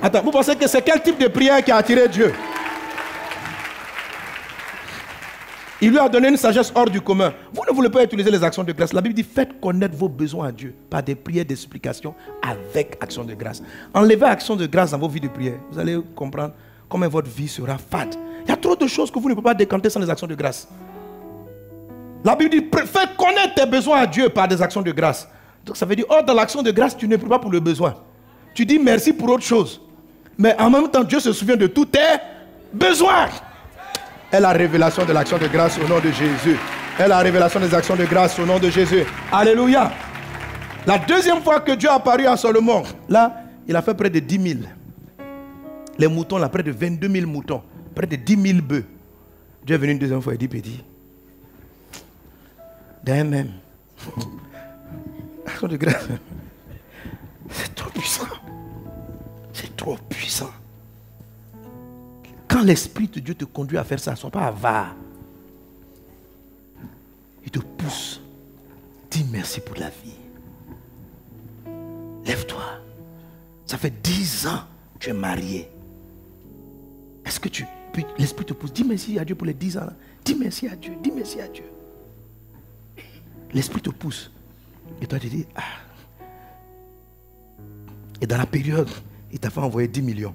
Attends, vous pensez que c'est quel type de prière qui a attiré Dieu? Il lui a donné une sagesse hors du commun. Vous ne voulez pas utiliser les actions de grâce. La Bible dit, faites connaître vos besoins à Dieu par des prières d'explication avec action de grâce. Enlevez action de grâce dans vos vies de prière. Vous allez comprendre comment votre vie sera fade. Il y a trop de choses que vous ne pouvez pas décanter sans les actions de grâce. La Bible dit, fais connaître tes besoins à Dieu par des actions de grâce. Donc ça veut dire, dans l'action de grâce, tu ne pries pas pour le besoin. Tu dis merci pour autre chose. Mais en même temps, Dieu se souvient de tous tes besoins. Et la révélation de l'action de grâce au nom de Jésus. Et la révélation des actions de grâce au nom de Jésus. Alléluia. La deuxième fois que Dieu a apparu à Salomon, là, il a fait près de 10 000. Les moutons, là, près de 22 000 moutons. Près de 10 000 bœufs. Dieu est venu une deuxième fois et dit, petit, d'un même. L'action de grâce, c'est trop puissant. C'est trop puissant. Quand l'Esprit de Dieu te conduit à faire ça, ne sois pas avare. Il te pousse. Dis merci pour la vie. Lève-toi. Ça fait 10 ans que tu es marié. Est-ce que l'Esprit te pousse? Dis merci à Dieu pour les 10 ans. Là. Dis merci à Dieu. Dis merci à Dieu. L'Esprit te pousse. Et toi tu dis, Et dans la période, il t'a fait envoyer 10 millions.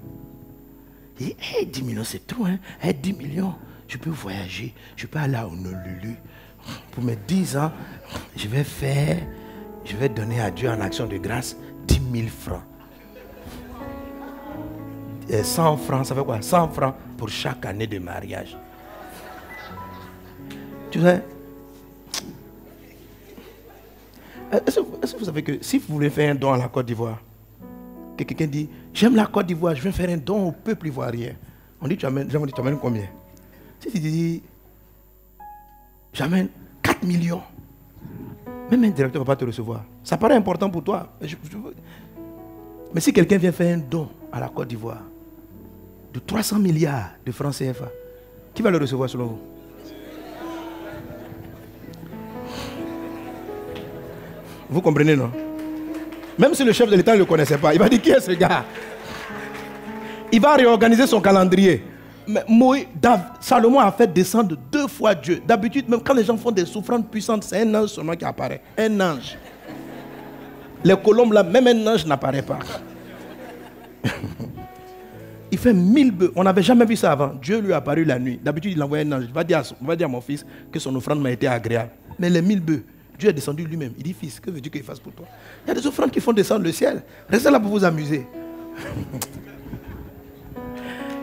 Il dit, 10 millions c'est trop, hein. 10 millions, je peux voyager, je peux aller à Honolulu. Pour mes 10 ans, je vais donner à Dieu en action de grâce 10 000 francs. 100 francs, ça fait quoi? 100 francs pour chaque année de mariage. Tu sais, est-ce que vous savez que si vous voulez faire un don à la Côte d'Ivoire, que quelqu'un dit, j'aime la Côte d'Ivoire, je vais faire un don au peuple ivoirien. On dit, tu amènes combien? Si tu dis, j'amène 4 millions, même un directeur ne va pas te recevoir. Ça paraît important pour toi. Mais si quelqu'un vient faire un don à la Côte d'Ivoire de 300 milliards de francs CFA, qui va le recevoir selon vous? Vous comprenez, non? Même si le chef de l'État ne le connaissait pas, il va dire, qui est ce gars? Il va réorganiser son calendrier. Mais Salomon a fait descendre 2 fois Dieu. D'habitude, même quand les gens font des souffrances puissantes, c'est un ange seulement qui apparaît. Un ange. Les colombes là, même un ange n'apparaît pas. Il fait 1000 bœufs. On n'avait jamais vu ça avant. Dieu lui a apparu la nuit. D'habitude, il envoie un ange. Il va dire à mon fils que son offrande m'a été agréable. Mais les 1000 bœufs, Dieu est descendu lui-même. Il dit, fils, que veux-tu qu'il fasse pour toi? Il y a des offrandes qui font descendre le ciel. Restez là pour vous amuser.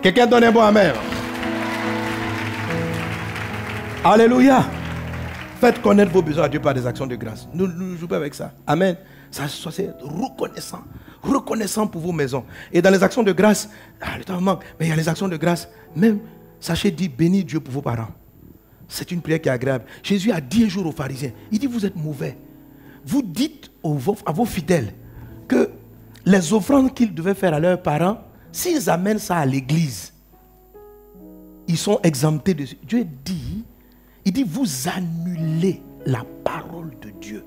Quelqu'un donne un bon amen. Alléluia. Faites connaître vos besoins à Dieu par des actions de grâce. Ne jouez pas avec ça. Amen. Soyez reconnaissant. Reconnaissant pour vos maisons. Et dans les actions de grâce, le temps manque, mais il y a les actions de grâce. Même, sachez dire, bénis Dieu pour vos parents. C'est une prière qui est agréable. Jésus a dit un jour aux pharisiens, il dit, vous êtes mauvais. Vous dites à vos fidèles que les offrandes qu'ils devaient faire à leurs parents, s'ils amènent ça à l'église, ils sont exemptés de... Dieu dit, il dit, vous annulez la parole de Dieu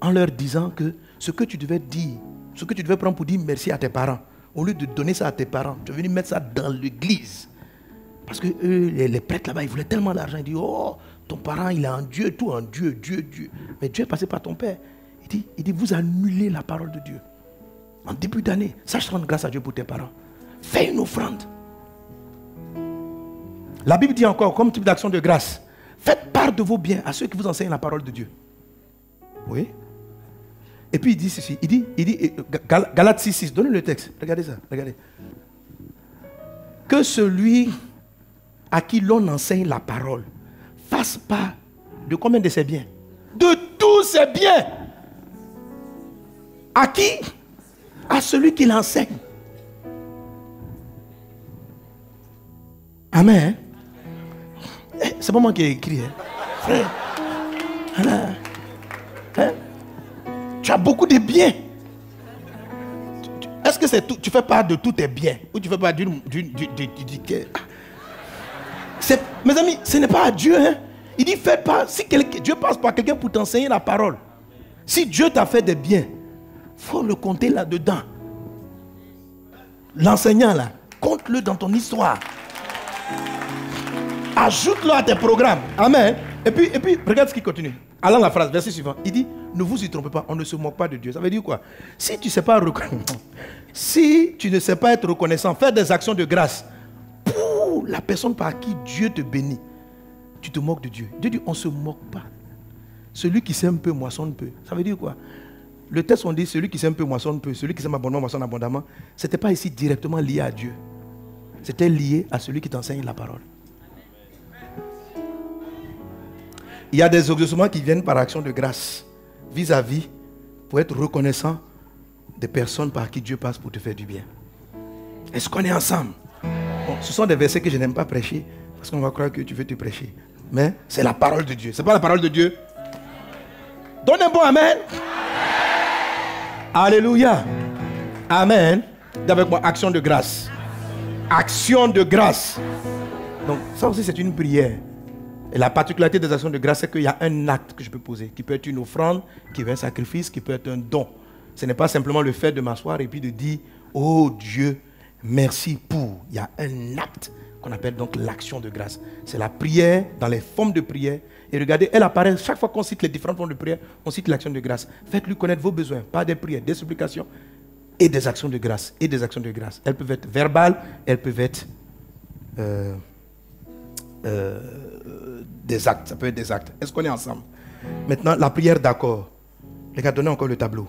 en leur disant que ce que tu devais dire, ce que tu devais prendre pour dire merci à tes parents, au lieu de donner ça à tes parents, tu es venu mettre ça dans l'église. Parce que eux, les prêtres là-bas, ils voulaient tellement d'argent. Ils disent, oh, ton parent, il est en Dieu, tout en Dieu, Dieu. Mais Dieu est passé par ton père. Il dit, vous annulez la parole de Dieu. En début d'année, sache rendre grâce à Dieu pour tes parents. Fais une offrande. La Bible dit encore, comme type d'action de grâce, faites part de vos biens à ceux qui vous enseignent la parole de Dieu. Oui. Et puis il dit ceci, il dit Galates 6:6, donnez le texte, regardez ça, regardez. Que celui à qui l'on enseigne la parole fasse part de combien de ses biens? De tous ses biens. À qui? À celui qui l'enseigne. Amen. C'est pas moi qui ai écrit. Frère. Hein? Tu as beaucoup de biens. Est-ce que c'est tout, tu fais part de tous tes biens? Ou tu fais part mes amis, ce n'est pas à Dieu. Hein? Il dit, fais part. Si Dieu passe par quelqu'un pour t'enseigner la parole, si Dieu t'a fait des biens, il faut le compter là-dedans. L'enseignant là, compte-le dans ton histoire. Ajoute-le à tes programmes. Amen. Et puis, regarde ce qui continue. Allons la phrase, verset suivant. Il dit, ne vous y trompez pas, on ne se moque pas de Dieu. Ça veut dire quoi? Si tu ne sais pas être reconnaissant, faire des actions de grâce pour la personne par qui Dieu te bénit, tu te moques de Dieu. Dieu dit, on ne se moque pas. Celui qui sème peu, moissonne peu. Ça veut dire quoi? Le texte, on dit, celui qui sème peu, moissonne peu. Celui qui sème abondamment, moissonne abondamment. Ce n'était pas ici directement lié à Dieu. C'était lié à celui qui t'enseigne la parole. Il y a des exaucements qui viennent par action de grâce, vis-à-vis, pour être reconnaissant des personnes par qui Dieu passe pour te faire du bien. Est-ce qu'on est ensemble? Bon, ce sont des versets que je n'aime pas prêcher, parce qu'on va croire que tu veux te prêcher. Mais c'est la parole de Dieu. Ce n'est pas la parole de Dieu. Donne un bon amen. Alléluia. Amen. D'avec moi, action de grâce. Action de grâce. Donc, ça aussi, c'est une prière. Et la particularité des actions de grâce, c'est qu'il y a un acte que je peux poser, qui peut être une offrande, qui peut être un sacrifice, qui peut être un don. Ce n'est pas simplement le fait de m'asseoir et puis de dire, oh Dieu, merci pour. Il y a un acte qu'on appelle donc l'action de grâce. C'est la prière dans les formes de prière. Et regardez, elle apparaît chaque fois qu'on cite les différentes formes de prière, on cite l'action de grâce. Faites-lui connaître vos besoins, pas des prières, des supplications et des actions de grâce. Et des actions de grâce. Elles peuvent être verbales, elles peuvent être des actes. Ça peut être des actes. Est-ce qu'on est ensemble? Maintenant, la prière d'accord. Les gars, donnez encore le tableau.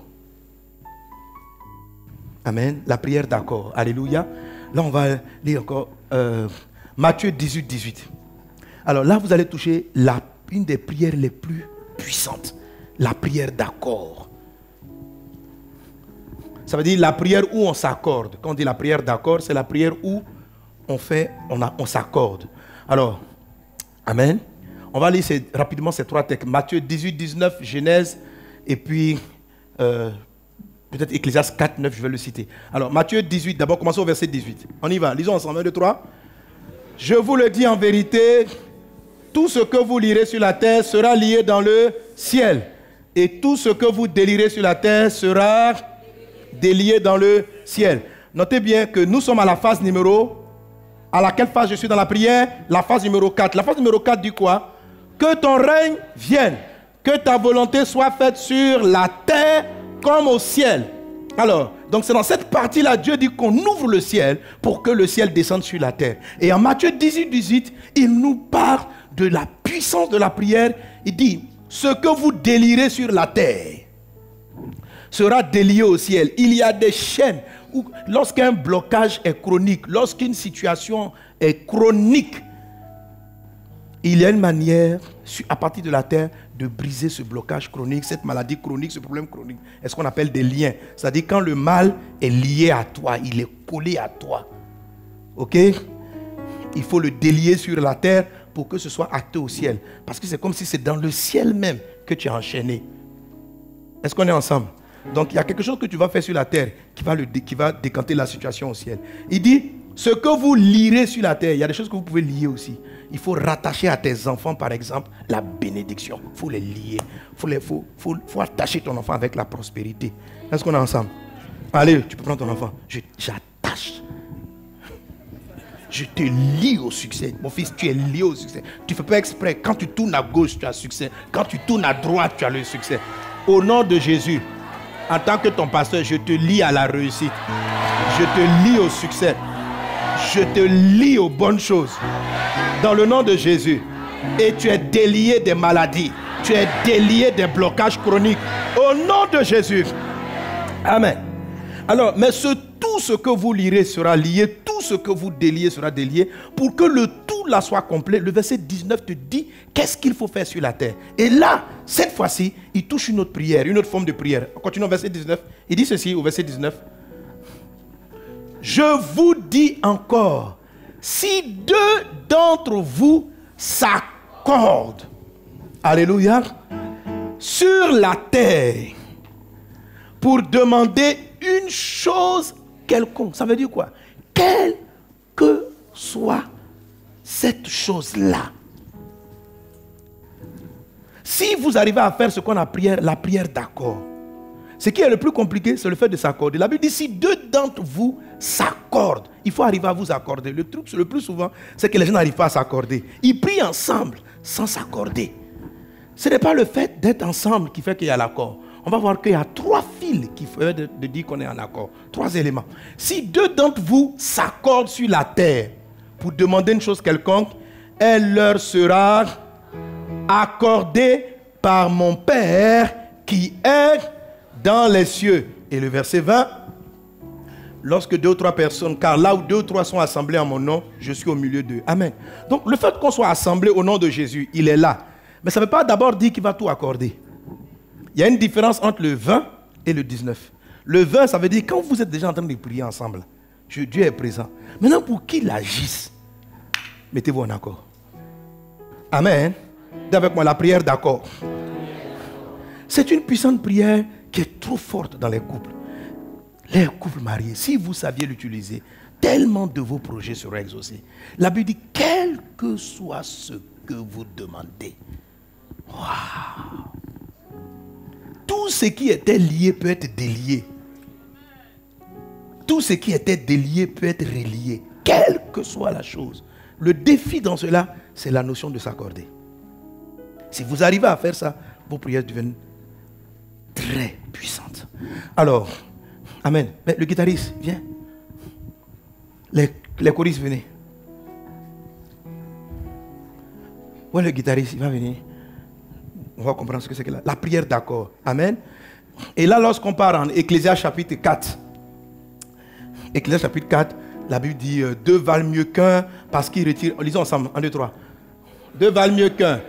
Amen. La prière d'accord. Alléluia. Là, on va lire encore Matthieu 18, 18. Alors là, vous allez toucher une des prières les plus puissantes. La prière d'accord. Ça veut dire la prière où on s'accorde. Quand on dit la prière d'accord, c'est la prière où on s'accorde. Alors, amen. On va lire rapidement ces trois textes. Matthieu 18, 19, Genèse, et puis peut-être Ecclésiaste 4, 9, je vais le citer. Alors, Matthieu 18, d'abord commençons au verset 18. On y va, lisons ensemble, 1, 2, 3. Je vous le dis en vérité, tout ce que vous lirez sur la terre sera lié dans le ciel. Et tout ce que vous délirez sur la terre sera délié dans le ciel. Notez bien que nous sommes à la phase numéro... À laquelle phase je suis dans la prière? La phase numéro 4. La phase numéro 4 dit quoi? Que ton règne vienne. Que ta volonté soit faite sur la terre comme au ciel. Alors, donc c'est dans cette partie-là, Dieu dit qu'on ouvre le ciel pour que le ciel descende sur la terre. Et en Matthieu 18, 18, il nous parle de la puissance de la prière. Il dit, ce que vous délirez sur la terre sera délié au ciel. Il y a des chaînes où, lorsqu'un blocage est chronique, lorsqu'une situation est chronique, il y a une manière, à partir de la terre, de briser ce blocage chronique, cette maladie chronique, ce problème chronique. C'est ce qu'on appelle des liens. C'est-à-dire quand le mal est lié à toi, il est collé à toi. Ok? Il faut le délier sur la terre pour que ce soit acté au ciel. Parce que c'est comme si c'est dans le ciel même que tu es enchaîné. Est-ce qu'on est ensemble? Donc il y a quelque chose que tu vas faire sur la terre qui va décanter la situation au ciel. Il dit, ce que vous lirez sur la terre, il y a des choses que vous pouvez lier aussi. Il faut rattacher à tes enfants, par exemple, la bénédiction. Il faut les lier. Il faut attacher ton enfant avec la prospérité. Est-ce qu'on est ensemble? Allez, tu peux prendre ton enfant. J'attache. Je te lie au succès. Mon fils, tu es lié au succès. Tu ne fais pas exprès. Quand tu tournes à gauche, tu as succès. Quand tu tournes à droite, tu as le succès. Au nom de Jésus, en tant que ton pasteur, je te lie à la réussite. Je te lie au succès. Je te lie aux bonnes choses. Dans le nom de Jésus. Et tu es délié des maladies. Tu es délié des blocages chroniques. Au nom de Jésus. Amen. Alors, mais tout ce que vous lirez sera lié. Tout ce que vous déliez sera délié. Pour que le tout là soit complet. Le verset 19 te dit qu'est-ce qu'il faut faire sur la terre. Et là, cette fois-ci, il touche une autre prière, une autre forme de prière. On continue au verset 19. Il dit ceci au verset 19. Je vous dis encore, si deux d'entre vous s'accordent, alléluia, sur la terre, pour demander une chose quelconque, ça veut dire quoi? Quelle que soit cette chose-là. Si vous arrivez à faire ce qu'on appelle la prière d'accord, Ce qui est le plus compliqué, c'est le fait de s'accorder. La Bible dit, si deux d'entre vous s'accordent, il faut arriver à vous accorder. Le truc, le plus souvent, c'est que les gens n'arrivent pas à s'accorder. Ils prient ensemble, sans s'accorder. Ce n'est pas le fait d'être ensemble qui fait qu'il y a l'accord. On va voir qu'il y a 3 fils qui font de dire qu'on est en accord. 3 éléments. Si deux d'entre vous s'accordent sur la terre pour demander une chose quelconque, elle leur sera accordée par mon Père qui est dans les cieux. Et le verset 20, lorsque 2 ou 3 personnes, car là où 2 ou 3 sont assemblés en mon nom, je suis au milieu d'eux. Amen. Donc le fait qu'on soit assemblés au nom de Jésus, il est là. Mais ça ne veut pas d'abord dire qu'il va tout accorder. Il y a une différence entre le 20 et le 19. Le 20, ça veut dire quand vous êtes déjà en train de prier ensemble, Dieu est présent. Maintenant, pour qu'il agisse, mettez-vous en accord. Amen. Dites avec moi la prière d'accord. C'est une puissante prière qui est trop forte dans les couples. Les couples mariés, si vous saviez l'utiliser, tellement de vos projets seraient exaucés. La Bible dit, quel que soit ce que vous demandez. Waouh! Tout ce qui était lié peut être délié. Tout ce qui était délié peut être relié. Quelle que soit la chose. Le défi dans cela, c'est la notion de s'accorder. Si vous arrivez à faire ça, vos prières deviennent très puissantes. Alors, amen. Mais le guitariste, viens. Les choristes, venez. Où est le guitariste? Il va venir. On va comprendre ce que c'est que la prière d'accord. Amen. Et là, lorsqu'on part en Ecclésias chapitre 4, Ecclésias chapitre 4, la Bible dit 2 valent mieux qu'un parce qu'il retire. Lisons ensemble, 1, 2, 3. 2 valent mieux qu'un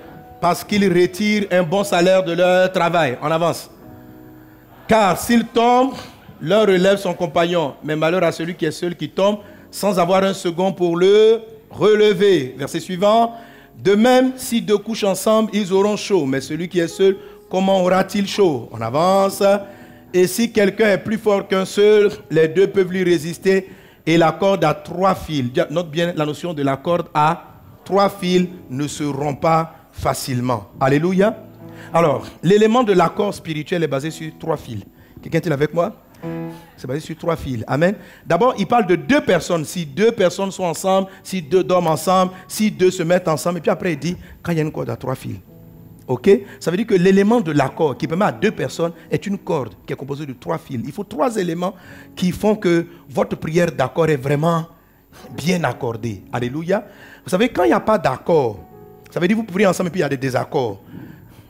parce qu'ils retirent un bon salaire de leur travail. On avance. Car s'ils tombent, leur relève son compagnon. Mais malheur à celui qui est seul qui tombe sans avoir un second pour le relever. Verset suivant. De même, si 2 couchent ensemble, ils auront chaud. Mais celui qui est seul, comment aura-t-il chaud? On avance. Et si quelqu'un est plus fort qu'un seul, les 2 peuvent lui résister. Et la corde à 3 fils. Note bien la notion de la corde à 3 fils ne se rompt pas facilement. Alléluia. Alors, l'élément de l'accord spirituel est basé sur 3 fils. Quelqu'un est avec moi? C'est basé sur 3 fils. Amen. D'abord, il parle de 2 personnes. Si 2 personnes sont ensemble, si 2 dorment ensemble, si 2 se mettent ensemble. Et puis après, il dit, quand il y a une corde à 3 fils. Ok? Ça veut dire que l'élément de l'accord qui permet à 2 personnes est une corde qui est composée de 3 fils. Il faut 3 éléments qui font que votre prière d'accord est vraiment bien accordée. Alléluia. Vous savez, quand il n'y a pas d'accord, ça veut dire que vous priez ensemble et puis il y a des désaccords.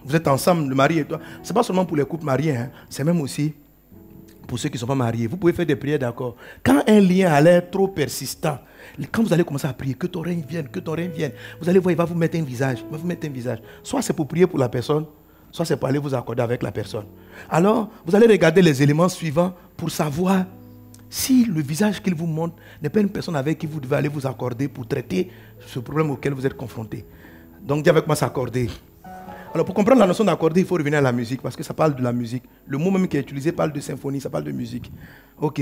Vous êtes ensemble, le mari et toi. Ce n'est pas seulement pour les couples mariés, hein. C'est même aussi pour ceux qui ne sont pas mariés. Vous pouvez faire des prières d'accord. Quand un lien a l'air trop persistant, quand vous allez commencer à prier, que ton règne vienne, que ton règne vienne, vous allez voir, il va vous mettre un visage. Il va vous mettre un visage. Soit c'est pour prier pour la personne, soit c'est pour aller vous accorder avec la personne. Alors, vous allez regarder les éléments suivants pour savoir si le visage qu'il vous montre n'est pas une personne avec qui vous devez aller vous accorder pour traiter ce problème auquel vous êtes confronté. Donc, dis avec moi s'accorder. Alors, pour comprendre la notion d'accorder, il faut revenir à la musique, parce que ça parle de la musique. Le mot même qui est utilisé parle de symphonie, ça parle de musique. Ok.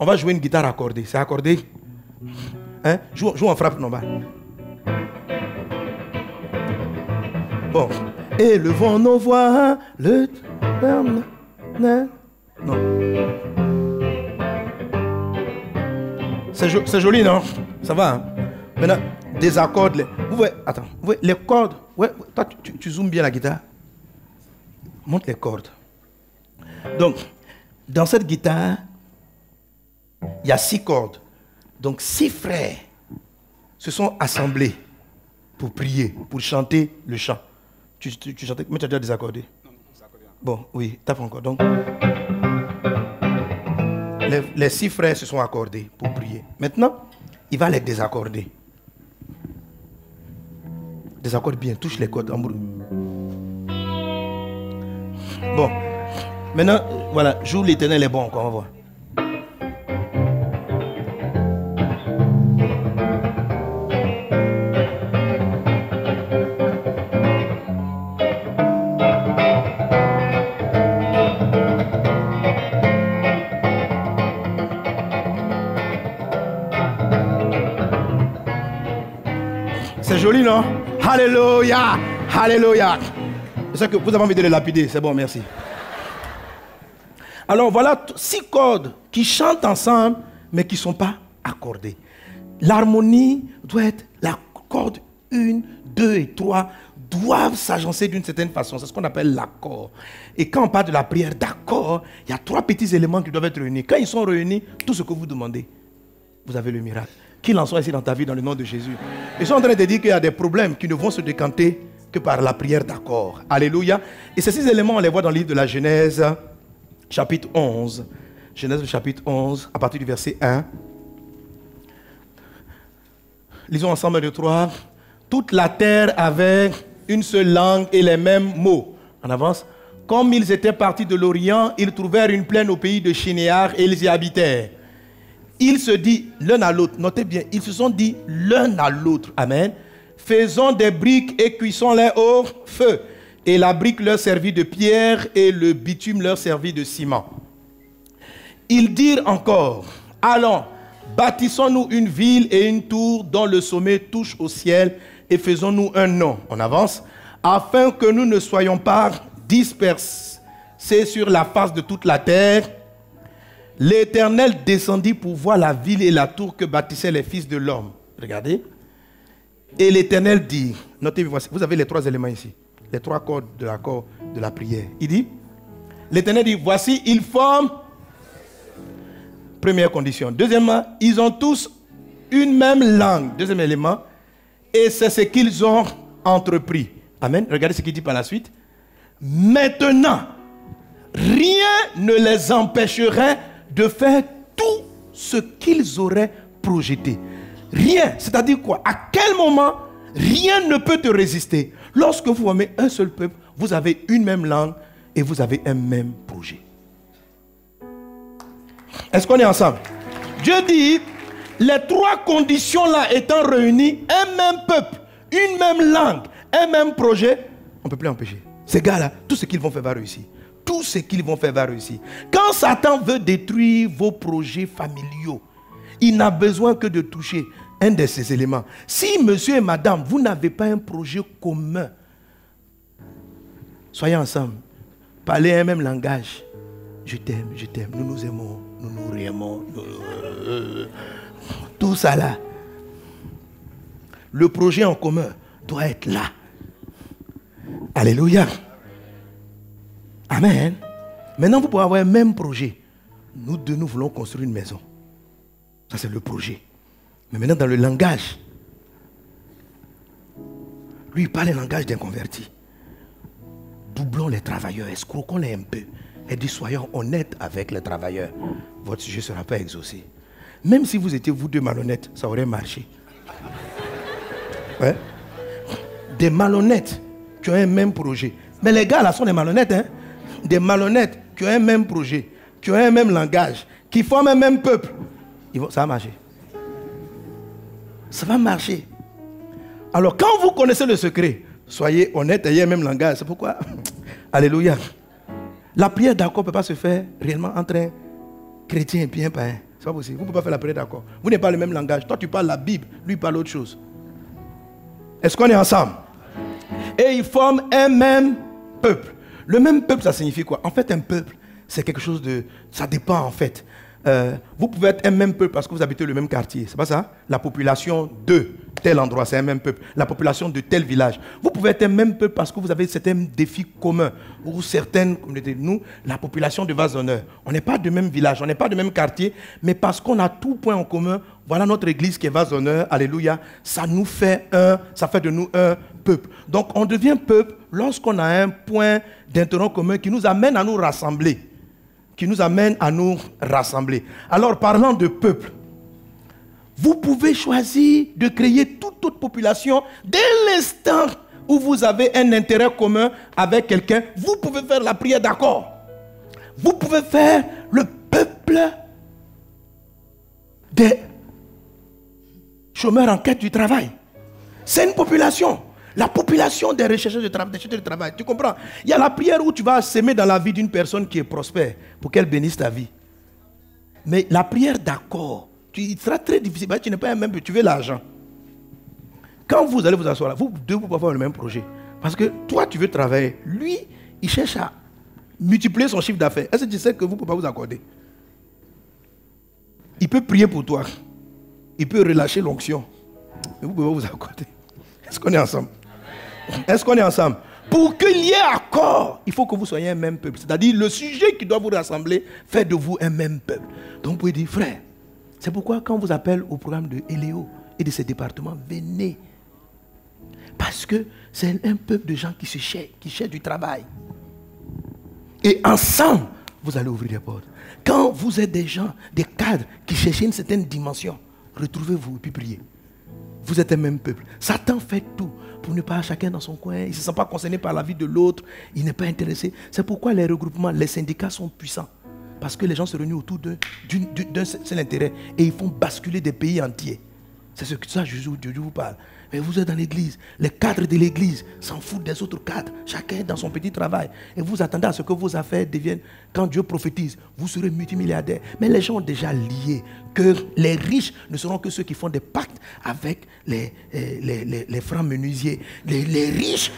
On va jouer une guitare accordée. C'est accordé? Hein? Joue en frappe normale. Bon. Élevons nos voix, le... Non. C'est joli, non? Ça va, hein? Maintenant, désaccorde. Vous voyez, attends, vous voyez, les cordes. Ouais, toi, tu zoomes bien la guitare. Montre les cordes. Donc, dans cette guitare, il y a 6 cordes. Donc, 6 frères se sont assemblés pour prier, pour chanter le chant. Tu chantais, mais tu as déjà désaccordé? Non, désaccordé. Bon, oui, tape encore. Donc, les 6 frères se sont accordés pour prier. Maintenant, il va les désaccorder. Désaccorde bien, touche les cordes en bruit. Bon, maintenant, voilà, joue l'Éternel est bon encore, on va voir. C'est joli, non? Alléluia! Alléluia! Je sais que vous avez envie de les lapider. C'est bon, merci. Alors voilà 6 cordes qui chantent ensemble, mais qui ne sont pas accordées. L'harmonie doit être la corde 1, 2 et 3 doivent s'agencer d'une certaine façon. C'est ce qu'on appelle l'accord. Et quand on parle de la prière d'accord, il y a 3 petits éléments qui doivent être réunis. Quand ils sont réunis, tout ce que vous demandez, vous avez le miracle. Qu'il en soit ici dans ta vie, dans le nom de Jésus. Ils sont en train de dire qu'il y a des problèmes qui ne vont se décanter que par la prière d'accord. Alléluia. Et ces 6 éléments, on les voit dans le livre de la Genèse, chapitre 11. Genèse chapitre 11, à partir du verset 1. Lisons ensemble de 3. Toute la terre avait une seule langue et les mêmes mots. En avance. Comme ils étaient partis de l'Orient, ils trouvèrent une plaine au pays de Shinéar et ils y habitèrent. Ils se disent l'un à l'autre, notez bien, ils se sont dit l'un à l'autre, amen. Faisons des briques et cuissons-les au feu. Et la brique leur servit de pierre et le bitume leur servit de ciment. Ils dirent encore, allons, bâtissons-nous une ville et une tour dont le sommet touche au ciel et faisons-nous un nom. On avance. Afin que nous ne soyons pas dispersés sur la face de toute la terre. L'Éternel descendit pour voir la ville et la tour que bâtissaient les fils de l'homme. Regardez. Et l'Éternel dit, notez, vous avez les 3 éléments ici. Les 3 cordes de l'accord de la prière. Il dit, l'Éternel dit, voici, ils forment. Première condition. Deuxièmement, ils ont tous une même langue. Deuxième élément. Et c'est ce qu'ils ont entrepris. Amen. Regardez ce qu'il dit par la suite. Maintenant, rien ne les empêcherait de faire tout ce qu'ils auraient projeté. Rien. C'est-à-dire quoi? À quel moment rien ne peut te résister? Lorsque vous formez un seul peuple, vous avez une même langue et vous avez un même projet. Est-ce qu'on est ensemble? Dieu dit, les 3 conditions-là étant réunies, un même peuple, une même langue, un même projet, on ne peut plus empêcher. Ces gars-là, tout ce qu'ils vont faire va réussir. Tout ce qu'ils vont faire va réussir. Quand Satan veut détruire vos projets familiaux, il n'a besoin que de toucher un de ces éléments. Si monsieur et madame, vous n'avez pas un projet commun, soyez ensemble, parlez un même langage. Je t'aime, nous nous aimons, nous nous réaimons. Tout ça là. Le projet en commun doit être là. Alléluia. Amen. Maintenant, vous pouvez avoir un même projet. Nous deux, nous voulons construire une maison. Ça, c'est le projet. Mais maintenant, dans le langage, lui, il parle un langage d'inconverti. Doublons les travailleurs, escroquons-les un peu. Et dit, soyons honnêtes avec les travailleurs. Votre sujet ne sera pas exaucé. Même si vous étiez vous deux malhonnêtes, ça aurait marché. Ouais. Des malhonnêtes qui ont un même projet. Mais les gars là sont des malhonnêtes, hein? Des malhonnêtes qui ont un même projet, qui ont un même langage, qui forment un même peuple. Ça va marcher. Ça va marcher. Alors quand vous connaissez le secret, soyez honnêtes, ayez un même langage. C'est pourquoi, alléluia. La prière d'accord ne peut pas se faire réellement entre un chrétien et puis un païen. C'est pas possible. Vous ne pouvez pas faire la prière d'accord. Vous n'avez pas le même langage. Toi, tu parles la Bible, lui parle autre chose. Est-ce qu'on est ensemble? Et ils forment un même peuple. Le même peuple, ça signifie quoi? En fait, un peuple, c'est quelque chose de... Ça dépend en fait. Vous pouvez être un même peuple parce que vous habitez le même quartier. C'est pas ça? La population de tel endroit, c'est un même peuple. La population de tel village. Vous pouvez être un même peuple parce que vous avez certains défis communs. Ou certaines communautés. Nous, la population de Vaz-Honneur. On n'est pas du même village, on n'est pas du même quartier. Mais parce qu'on a tout point en commun, voilà notre église qui est Vaz-Honneur. Alléluia. Ça nous fait ça fait de nous un peuple. Donc on devient peuple lorsqu'on a un point d'intérêt commun qui nous amène à nous rassembler. Alors, parlant de peuple, vous pouvez choisir de créer toute autre population dès l'instant où vous avez un intérêt commun avec quelqu'un. Vous pouvez faire la prière d'accord. Vous pouvez faire le peuple des chômeurs en quête du travail. C'est une population. La population des chercheurs de travail, tu comprends? Il y a la prière où tu vas s'aimer dans la vie d'une personne qui est prospère pour qu'elle bénisse ta vie. Mais la prière d'accord, il sera très difficile. Tu n'es pas un même, tu veux l'argent. Quand vous allez vous asseoir là, vous deux, vous pouvez avoir le même projet. Parce que toi, tu veux travailler. Lui, il cherche à multiplier son chiffre d'affaires. Est-ce que tu sais que vous ne pouvez pas vous accorder? Il peut prier pour toi. Il peut relâcher l'onction. Mais vous pouvez pas vous accorder. Est-ce qu'on est ensemble? Est-ce qu'on est ensemble? Pour qu'il y ait accord, il faut que vous soyez un même peuple. C'est-à-dire le sujet qui doit vous rassembler fait de vous un même peuple. Donc vous pouvez dire, frère, c'est pourquoi quand on vous appelle au programme de Eléo et de ses départements, venez. Parce que c'est un peuple de gens qui cherchent du travail. Et ensemble, vous allez ouvrir des portes. Quand vous êtes des gens, des cadres qui cherchent une certaine dimension, retrouvez-vous et puis priez. Vous êtes un même peuple. Satan fait tout pour ne pas chacun dans son coin. Il ne se sent pas concerné par la vie de l'autre. Il n'est pas intéressé. C'est pourquoi les regroupements, les syndicats sont puissants. Parce que les gens se réunissent autour d'un seul intérêt. Et ils font basculer des pays entiers. C'est ce que ça, Dieu vous parle. Mais vous êtes dans l'église. Les cadres de l'église s'en foutent des autres cadres. Chacun dans son petit travail. Et vous attendez à ce que vos affaires deviennent, quand Dieu prophétise, vous serez multimilliardaires. Mais les gens ont déjà lié que les riches ne seront que ceux qui font des pactes avec les francs menuisiers. Les riches,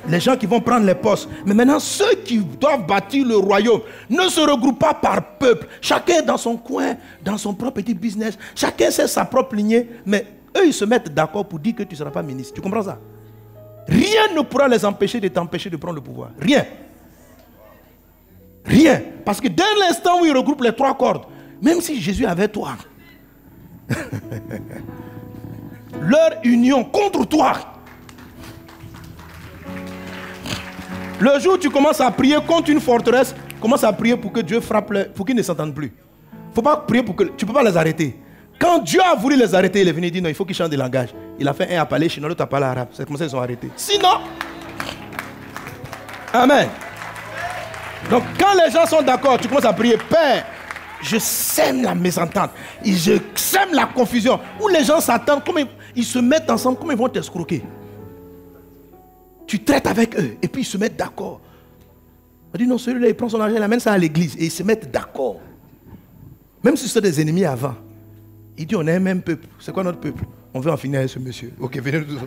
les gens qui vont prendre les postes. Mais maintenant, ceux qui doivent bâtir le royaume ne se regroupent pas par peuple. Chacun dans son coin, dans son propre petit business. Chacun sait sa propre lignée. Mais eux, ils se mettent d'accord pour dire que tu ne seras pas ministre. Tu comprends ça? Rien ne pourra les empêcher de t'empêcher de prendre le pouvoir. Rien. Rien. Parce que dès l'instant où ils regroupent les trois cordes, même si Jésus avait toi, leur union contre toi, le jour où tu commences à prier contre une forteresse, commence à prier pour que Dieu frappe, pour qu'ils ne s'entendent plus. Il ne faut pas prier pour que... Tu ne peux pas les arrêter. Quand Dieu a voulu les arrêter, il est venu dire non, il faut qu'ils changent de langage. Il a fait un à parler chinois, l'autre à parler arabe. C'est comme ça qu'ils sont arrêtés. Sinon, amen. Donc quand les gens sont d'accord, tu commences à prier, Père, je sème la mésentente, et je sème la confusion. Où les gens s'attendent, ils se mettent ensemble, comment ils vont t'escroquer. Tu traites avec eux, et puis ils se mettent d'accord. On dit non, celui-là, il prend son argent, il amène ça à l'église, et ils se mettent d'accord. Même si c'est des ennemis avant. Il dit, on est un même peuple. C'est quoi notre peuple? On veut en finir avec ce monsieur. Ok, venez nous.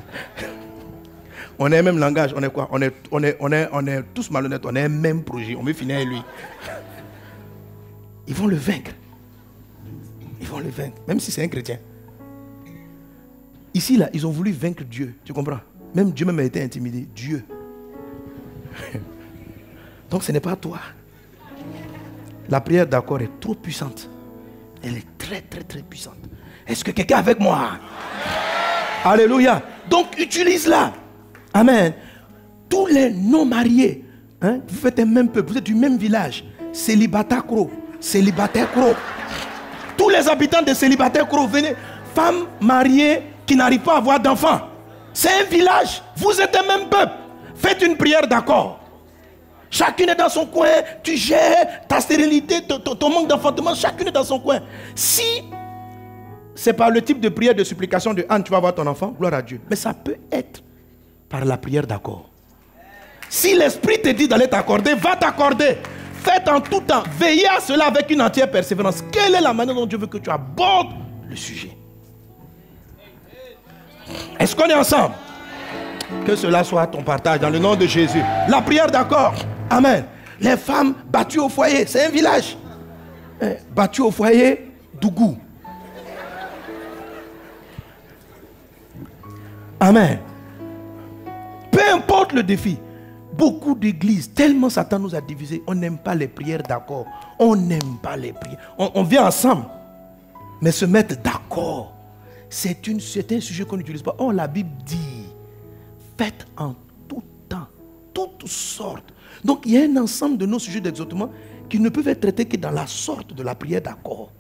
On est un même langage. On est quoi? On est tous malhonnêtes. On est un même projet. On veut finir avec lui. Ils vont le vaincre. Ils vont le vaincre. Même si c'est un chrétien. Ici, là, ils ont voulu vaincre Dieu. Tu comprends? Même Dieu même a été intimidé. Dieu. Donc ce n'est pas toi. La prière d'accord est trop puissante. Elle est très, très, très puissante. Est-ce que quelqu'un est avec moi? Alléluia. Donc, utilise-la. Amen. Tous les non-mariés, hein, vous faites un même peuple, vous êtes du même village. Célibataire Cro. Célibataire Cro. Tous les habitants de Célibataire Cro, venez. Femmes mariées qui n'arrivent pas à avoir d'enfants. C'est un village. Vous êtes un même peuple. Faites une prière d'accord. Chacune est dans son coin, tu gères ta stérilité, ton manque d'enfantement, chacune est dans son coin. Si c'est par le type de prière de supplication de Anne, tu vas avoir ton enfant, gloire à Dieu. Mais ça peut être par la prière d'accord. Si l'Esprit te dit d'aller t'accorder, va t'accorder. Faites en tout temps, veillez à cela avec une entière persévérance. Quelle est la manière dont Dieu veut que tu abordes le sujet? Est-ce qu'on est ensemble? Que cela soit ton partage dans le nom de Jésus. La prière d'accord. Amen. Les femmes battues au foyer, c'est un village. Battues au foyer, Dougou. Amen. Peu importe le défi. Beaucoup d'églises, tellement Satan nous a divisés, on n'aime pas les prières d'accord. On n'aime pas les prières. On vient ensemble. Mais se mettre d'accord, c'est un sujet qu'on n'utilise pas. Oh, la Bible dit, faites en tout temps, toutes sortes. Donc il y a un ensemble de nos sujets d'exhortement qui ne peuvent être traités que dans la sorte de la prière d'accord.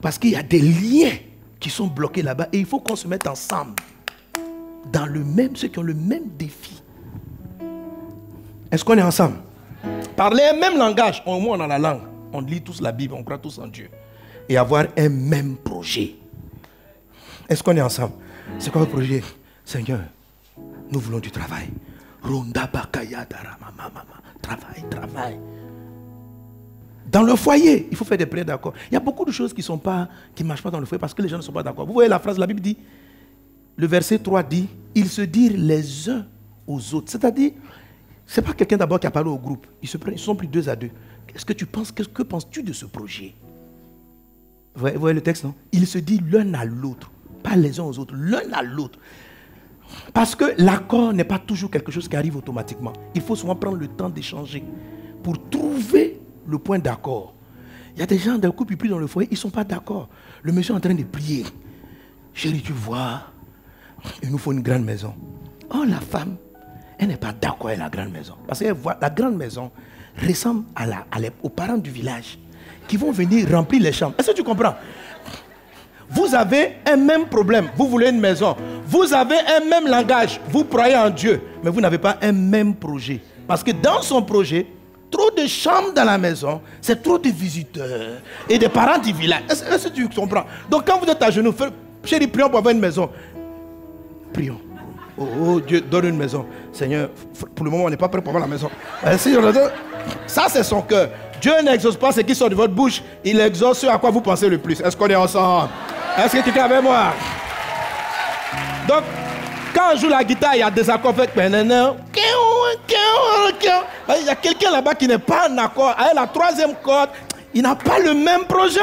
Parce qu'il y a des liens qui sont bloqués là-bas et il faut qu'on se mette ensemble dans le même, ceux qui ont le même défi. Est-ce qu'on est ensemble? Parler un même langage, au moins on a la langue. On lit tous la Bible, on croit tous en Dieu. Et avoir un même projet. Est-ce qu'on est ensemble? C'est quoi le projet? Seigneur, nous voulons du travail. Travail. Dans le foyer, il faut faire des prières d'accord. Il y a beaucoup de choses qui ne marchent pas dans le foyer parce que les gens ne sont pas d'accord. Vous voyez la phrase, la Bible dit, le verset 3 dit, ils se dirent les uns aux autres. C'est-à-dire, Ce n'est pas quelqu'un d'abord qui a parlé au groupe. Ils sont plus 2 à 2. Qu'est-ce que tu penses? Que penses-tu de ce projet? Vous voyez le texte, non? Il se dit l'un à l'autre. Pas les uns aux autres, l'un à l'autre. Parce que l'accord n'est pas toujours quelque chose qui arrive automatiquement. Il faut souvent prendre le temps d'échanger pour trouver le point d'accord. Il y a des gens d'un couple, ils prient dans le foyer, ils ne sont pas d'accord. Le monsieur est en train de prier. Chérie, tu vois, il nous faut une grande maison. Oh, la femme, elle n'est pas d'accord avec la grande maison. Parce qu'elle voit la grande maison ressemble aux parents du village qui vont venir remplir les chambres. Est-ce que tu comprends? Vous avez un même problème. Vous voulez une maison. Vous avez un même langage. Vous croyez en Dieu. Mais vous n'avez pas un même projet. Parce que dans son projet, trop de chambres dans la maison, c'est trop de visiteurs et des parents du village. Est-ce que tu comprends? Donc quand vous êtes à genoux, chérie, prions pour avoir une maison. Prions. Oh Dieu, donne une maison. Seigneur, pour le moment, on n'est pas prêt pour avoir la maison. Ça, c'est son cœur. Dieu n'exauce pas ce qui sort de votre bouche. Il exauce ce à quoi vous pensez le plus. Est-ce qu'on est ensemble? Est-ce que quelqu'un est avec moi? Donc, quand on joue la guitare, il y a des accords faits. Il y a quelqu'un là-bas qui n'est pas en accord. Avec la 3e corde, il n'a pas le même projet.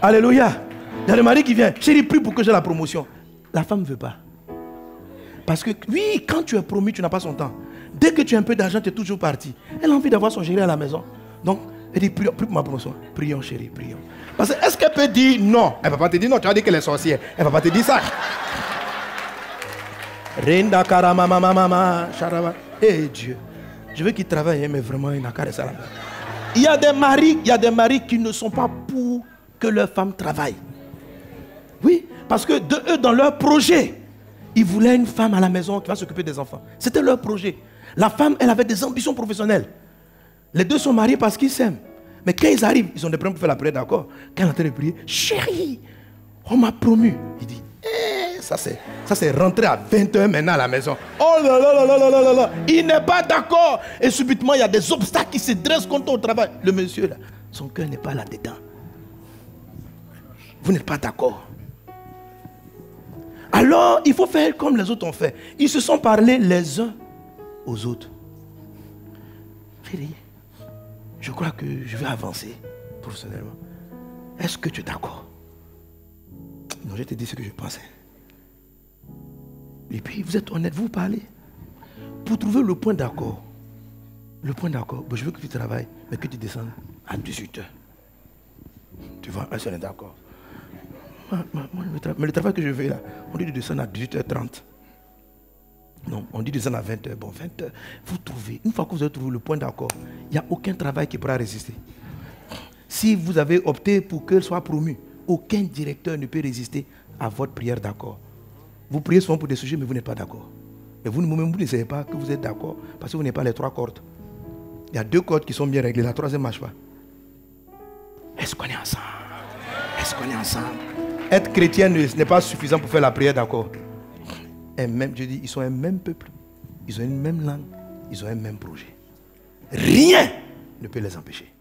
Alléluia. Il y a le mari qui vient. Chérie, prie pour que j'ai la promotion. La femme ne veut pas. Parce que, oui, quand tu es promu, tu n'as pas son temps. Dès que tu as un peu d'argent, tu es toujours parti. Elle a envie d'avoir son chéri à la maison. Donc, elle dit, prie pour ma promotion. Prions, chérie, prions. Parce que, est-ce qu'elle peut dire non? Elle ne va pas te dire non. Tu vas dire qu'elle est sorcière. Elle ne va pas te dire ça. Rinda karama mama mama charaba. Eh Dieu. Je veux qu'il travaille, mais vraiment, il n'a qu'à rester à la maison. Il y a des maris qui ne sont pas pour que leur femme travaille. Oui, parce que eux, dans leur projet, ils voulaient une femme à la maison qui va s'occuper des enfants. C'était leur projet. La femme, elle avait des ambitions professionnelles. Les deux sont mariés parce qu'ils s'aiment. Mais quand ils arrivent, ils ont des problèmes pour faire la prière, d'accord? Quand elle est en train de prier, chérie, on m'a promu. Il dit, ça c'est rentré à 20h maintenant à la maison. Oh là là là là là là là. Il n'est pas d'accord. Et subitement, il y a des obstacles qui se dressent contre au travail. Le monsieur là, son cœur n'est pas là-dedans. Vous n'êtes pas d'accord. Alors, il faut faire comme les autres ont fait. Ils se sont parlé les uns aux autres. Chérie, je crois que je vais avancer professionnellement. Est-ce que tu es d'accord? Non, je te dis ce que je pensais. Et puis, vous êtes honnête, vous parlez. Pour trouver le point d'accord. Le point d'accord, je veux que tu travailles, mais que tu descendes à 18h. Tu vois, on est d'accord. Mais le travail que je fais là, on dit de descendre à 18h30. Non, on dit de descendre à 20h. Bon, 20h, vous trouvez. Une fois que vous avez trouvé le point d'accord, il n'y a aucun travail qui pourra résister. Si vous avez opté pour qu'elle soit promue, aucun directeur ne peut résister à votre prière d'accord. Vous priez souvent pour des sujets, mais vous n'êtes pas d'accord. Mais vous-même, vous ne savez pas que vous êtes d'accord parce que vous n'avez pas les 3 cordes. Il y a 2 cordes qui sont bien réglées, la 3e ne marche pas. Est-ce qu'on est ensemble? Est-ce qu'on est ensemble? Être chrétien n'est pas suffisant pour faire la prière d'accord. Et même, je dis, ils sont un même peuple. Ils ont une même langue. Ils ont un même projet. Rien ne peut les empêcher.